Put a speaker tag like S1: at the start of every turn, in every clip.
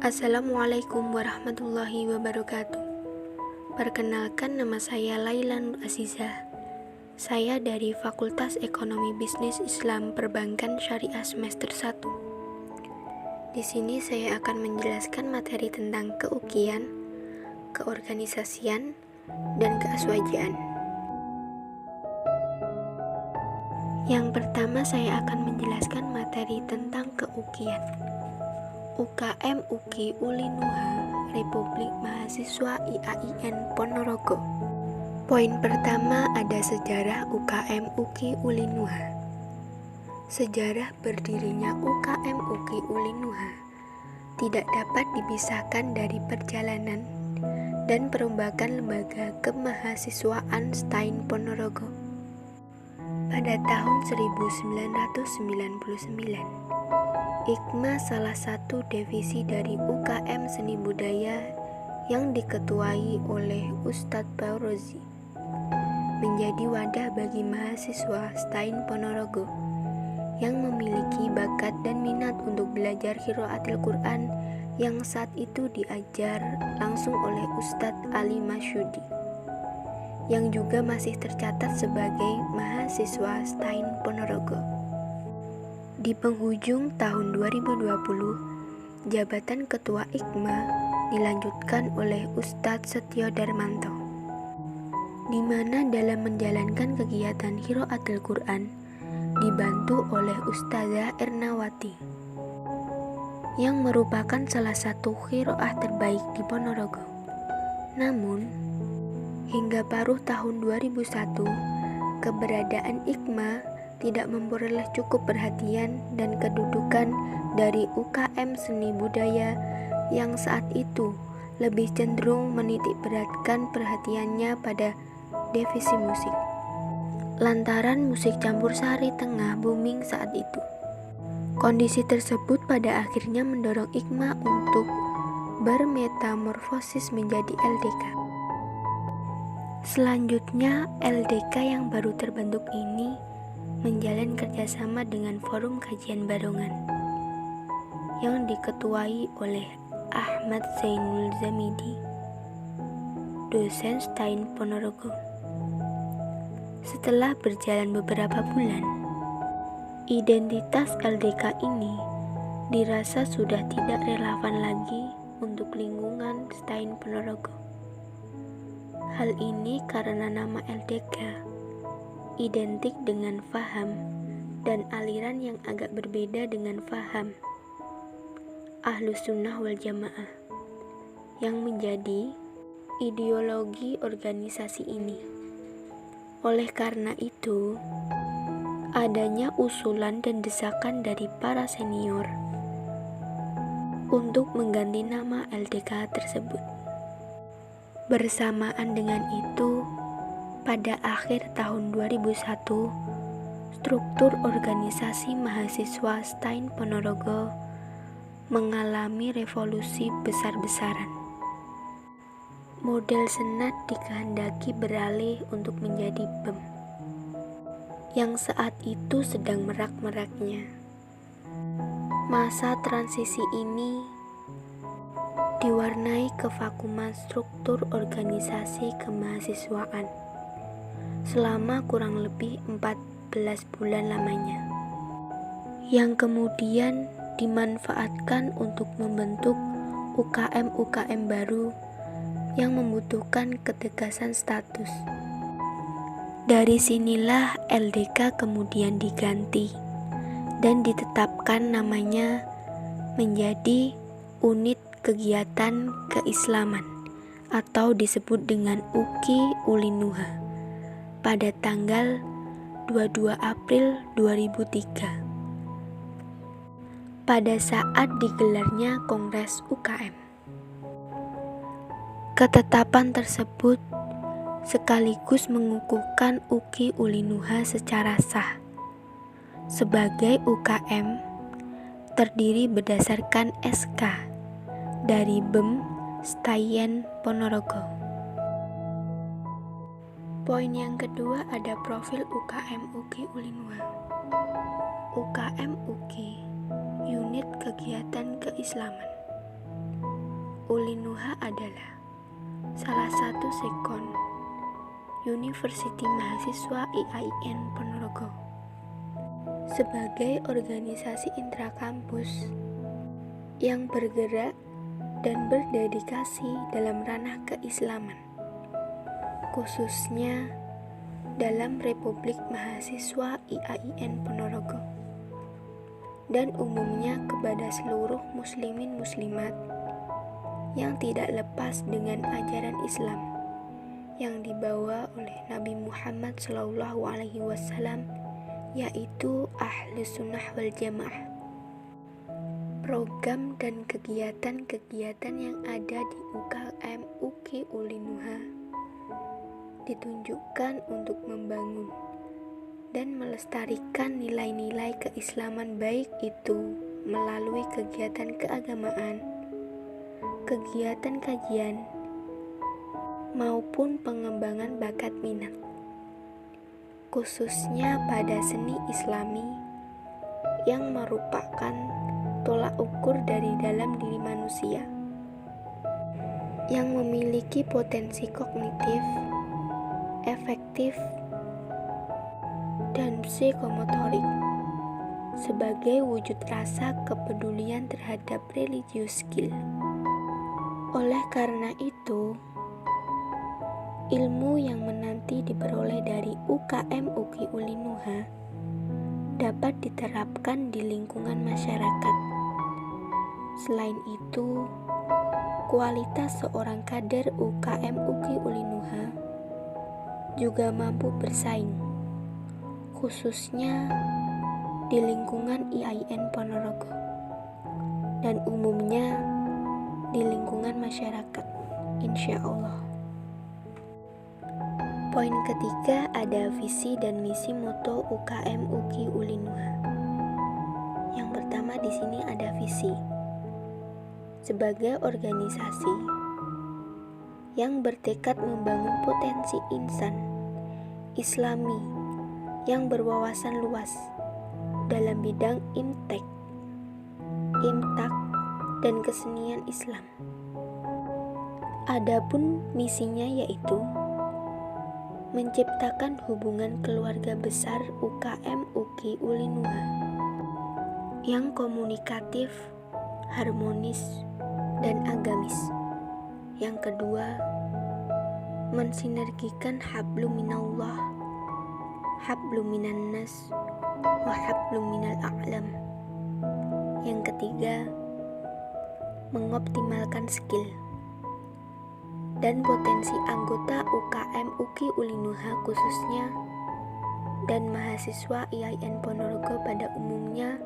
S1: Assalamualaikum warahmatullahi wabarakatuh. Perkenalkan, nama saya Laila Nur Azizah. Saya dari Fakultas Ekonomi Bisnis Islam Perbankan Syariah semester 1. Di sini saya akan menjelaskan materi tentang keukian, keorganisasian, dan keaswajaan. Yang pertama, saya akan menjelaskan materi tentang keukian. UKM UKI Ulinuha Republik Mahasiswa IAIN Ponorogo. Poin pertama, ada sejarah UKM UKI Ulinuha. Sejarah berdirinya UKM UKI Ulinuha tidak dapat dipisahkan dari perjalanan dan perombakan lembaga kemahasiswaan STAIN Ponorogo. Pada tahun 1999, IKMA, salah satu divisi dari UKM Seni Budaya yang diketuai oleh Ustadz Faurozi, menjadi wadah bagi mahasiswa STAIN Ponorogo yang memiliki bakat dan minat untuk belajar qiraatul Quran yang saat itu diajar langsung oleh Ustadz Ali Masyudi, yang juga masih tercatat sebagai mahasiswa STAIN Ponorogo. Di penghujung tahun 2020, jabatan Ketua IKMA dilanjutkan oleh Ustadz Setio Darmanto, di mana dalam menjalankan kegiatan qiraatul Quran dibantu oleh Ustazah Ernawati, yang merupakan salah satu qiraah terbaik di Ponorogo. Namun, hingga paruh tahun 2001, keberadaan IKMA tidak memperoleh cukup perhatian dan kedudukan dari UKM Seni Budaya yang saat itu lebih cenderung menitik beratkan perhatiannya pada divisi musik, lantaran musik campur sari tengah booming saat itu. Kondisi tersebut pada akhirnya mendorong IKMA untuk bermetamorfosis menjadi LDK. Selanjutnya, LDK yang baru terbentuk ini menjalin kerjasama dengan Forum Kajian Barongan yang diketuai oleh Ahmad Zainul Zamidi, dosen STAIN Ponorogo. Setelah berjalan beberapa bulan, identitas LDK ini dirasa sudah tidak relevan lagi untuk lingkungan STAIN Ponorogo. Hal ini karena nama LDK identik dengan faham dan aliran yang agak berbeda dengan faham Ahlus Sunnah wal Jamaah yang menjadi ideologi organisasi ini. Oleh karena itu, adanya usulan dan desakan dari para senior untuk mengganti nama LDK tersebut. Bersamaan dengan itu, pada akhir tahun 2001, struktur organisasi mahasiswa STAIN Ponorogo mengalami revolusi besar-besaran. Model senat dikehendaki beralih untuk menjadi BEM, yang saat itu sedang merak-meraknya. Masa transisi ini diwarnai kevakuman struktur organisasi kemahasiswaan selama kurang lebih 14 bulan lamanya, yang kemudian dimanfaatkan untuk membentuk UKM-UKM baru yang membutuhkan ketegasan status. Dari sinilah LDK kemudian diganti dan ditetapkan namanya menjadi Unit Kegiatan Keislaman atau disebut dengan UKI Ulinuha pada tanggal 22 April 2003 pada saat digelarnya Kongres UKM. Ketetapan tersebut sekaligus mengukuhkan UKI Ulinuha secara sah sebagai UKM terdiri berdasarkan SK dari BEM Stayen Ponorogo. Poin yang kedua ada profil UKM UGI Ulinua. UKM UGI, unit kegiatan keislaman. Ulinuha adalah salah satu sekon Universiti Mahasiswa IAIN Ponorogo sebagai organisasi intrakampus yang bergerak dan berdedikasi dalam ranah keislaman, khususnya dalam Republik Mahasiswa IAIN Ponorogo dan umumnya kepada seluruh muslimin muslimat yang tidak lepas dengan ajaran Islam yang dibawa oleh Nabi Muhammad SAW, yaitu Ahlus Sunnah wal Jamaah. Program dan kegiatan-kegiatan yang ada di UKM UGI Ulinuha ditunjukkan untuk membangun dan melestarikan nilai-nilai keislaman, baik itu melalui kegiatan keagamaan, kegiatan kajian, maupun pengembangan bakat minat, khususnya pada seni Islami yang merupakan tolak ukur dari dalam diri manusia yang memiliki potensi kognitif, efektif, dan psikomotorik sebagai wujud rasa kepedulian terhadap religious skill. Oleh karena itu, ilmu yang menanti diperoleh dari UKM UGI Ulinuha dapat diterapkan di lingkungan masyarakat. Selain itu, kualitas seorang kader UKM UGI Ulinuha juga mampu bersaing, khususnya di lingkungan IAIN Ponorogo dan umumnya di lingkungan masyarakat, insya Allah. Poin ketiga ada visi dan misi moto UKM UGI Ulinuha. Yang pertama di sini ada visi. Sebagai organisasi yang bertekad membangun potensi insan Islami yang berwawasan luas dalam bidang imtek, imtak, dan kesenian Islam. Adapun misinya yaitu menciptakan hubungan keluarga besar UKM UGI Ulinuha yang komunikatif, harmonis, dan agamis. Yang kedua, mensinergikan hablum minallah, hablum minannas, wa hablum minal a'lam. Yang ketiga, mengoptimalkan skill dan potensi anggota UKM UGI Ulinuha khususnya dan mahasiswa IAIN Ponorogo pada umumnya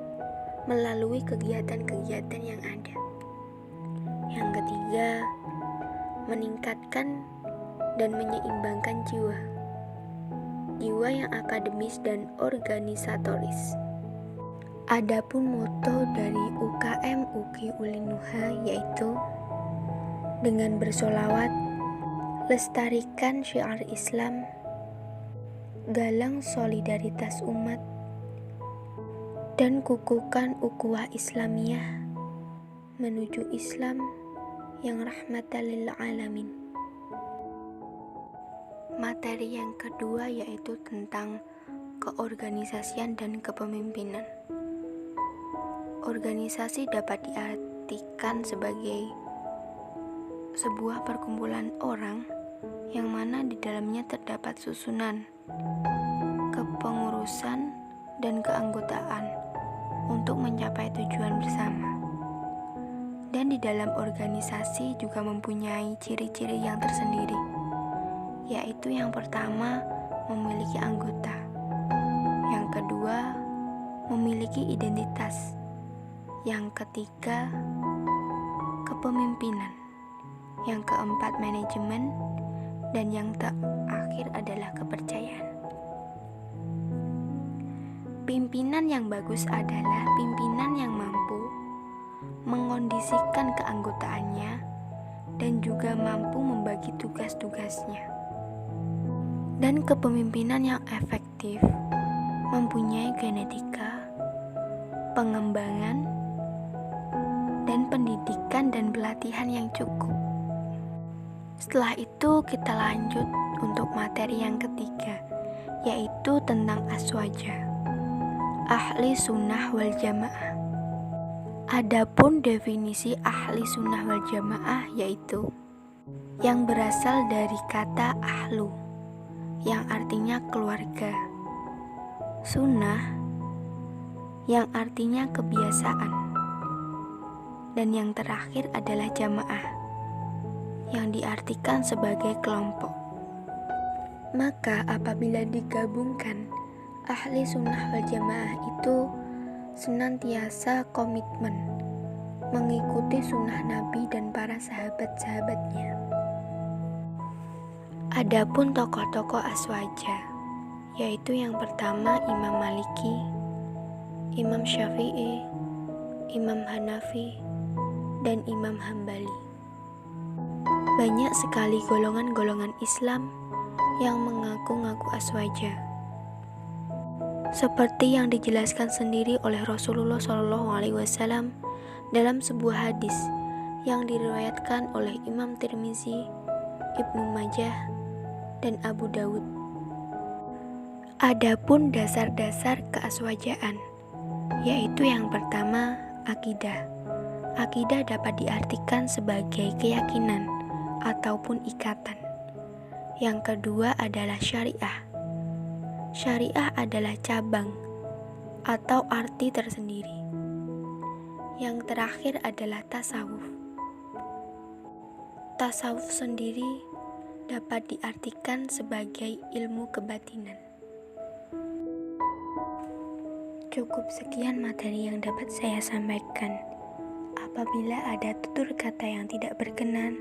S1: melalui kegiatan-kegiatan yang ada. Yang ketiga, meningkatkan dan menyeimbangkan jiwa yang akademis dan organisatoris. Adapun moto dari UKM UGI Ulinuha yaitu dengan bersolawat, lestarikan syiar Islam, galang solidaritas umat, dan kukuhkan ukhuwah Islamiyah menuju Islam yang rahmatan lil alamin. Materi yang kedua yaitu tentang keorganisasian dan kepemimpinan. Organisasi dapat diartikan sebagai sebuah perkumpulan orang yang mana di dalamnya terdapat susunan, kepengurusan, dan keanggotaan untuk mencapai tujuan bersama. Dan di dalam organisasi juga mempunyai ciri-ciri yang tersendiri, yaitu yang pertama, memiliki anggota. Yang kedua, memiliki identitas. Yang ketiga, kepemimpinan. Yang keempat, manajemen. Dan yang terakhir adalah kepercayaan. Pimpinan yang bagus adalah pimpinan yang mampu mengondisikan keanggotaannya dan juga mampu membagi tugas-tugasnya. Dan kepemimpinan yang efektif mempunyai genetika, pengembangan, dan pendidikan dan pelatihan yang cukup. Setelah itu kita lanjut untuk materi yang ketiga, yaitu tentang aswaja, ahli sunnah wal jamaah. Adapun definisi ahli sunnah wal jamaah yaitu yang berasal dari kata ahlu, yang artinya keluarga, sunnah yang artinya kebiasaan, dan yang terakhir adalah jamaah yang diartikan sebagai kelompok. Maka apabila digabungkan, ahli sunnah wal jamaah itu senantiasa komitmen mengikuti sunnah Nabi dan para sahabat-sahabatnya. Adapun tokoh-tokoh aswaja, yaitu yang pertama Imam Maliki, Imam Syafi'i, Imam Hanafi, dan Imam Hambali. Banyak sekali golongan-golongan Islam yang mengaku-ngaku aswaja, seperti yang dijelaskan sendiri oleh Rasulullah SAW dalam sebuah hadis yang diriwayatkan oleh Imam Tirmizi, Ibnu Majah, dan Abu Dawud. Adapun dasar-dasar keaswajaan, yaitu yang pertama akidah. Akidah dapat diartikan sebagai keyakinan ataupun ikatan. Yang kedua adalah syariah. Syariah adalah cabang atau arti tersendiri. Yang terakhir adalah tasawuf. Tasawuf sendiri dapat diartikan sebagai ilmu kebatinan. Cukup sekian materi yang dapat saya sampaikan. Apabila ada tutur kata yang tidak berkenan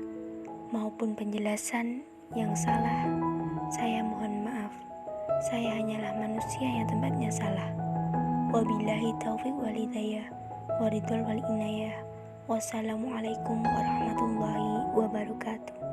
S1: maupun penjelasan yang salah, saya mohon maaf. Saya hanyalah manusia yang tempatnya salah. Wabillahi taufiq wal hidayah, waridul wal inayah. Wassalamualaikum warahmatullahi wabarakatuh.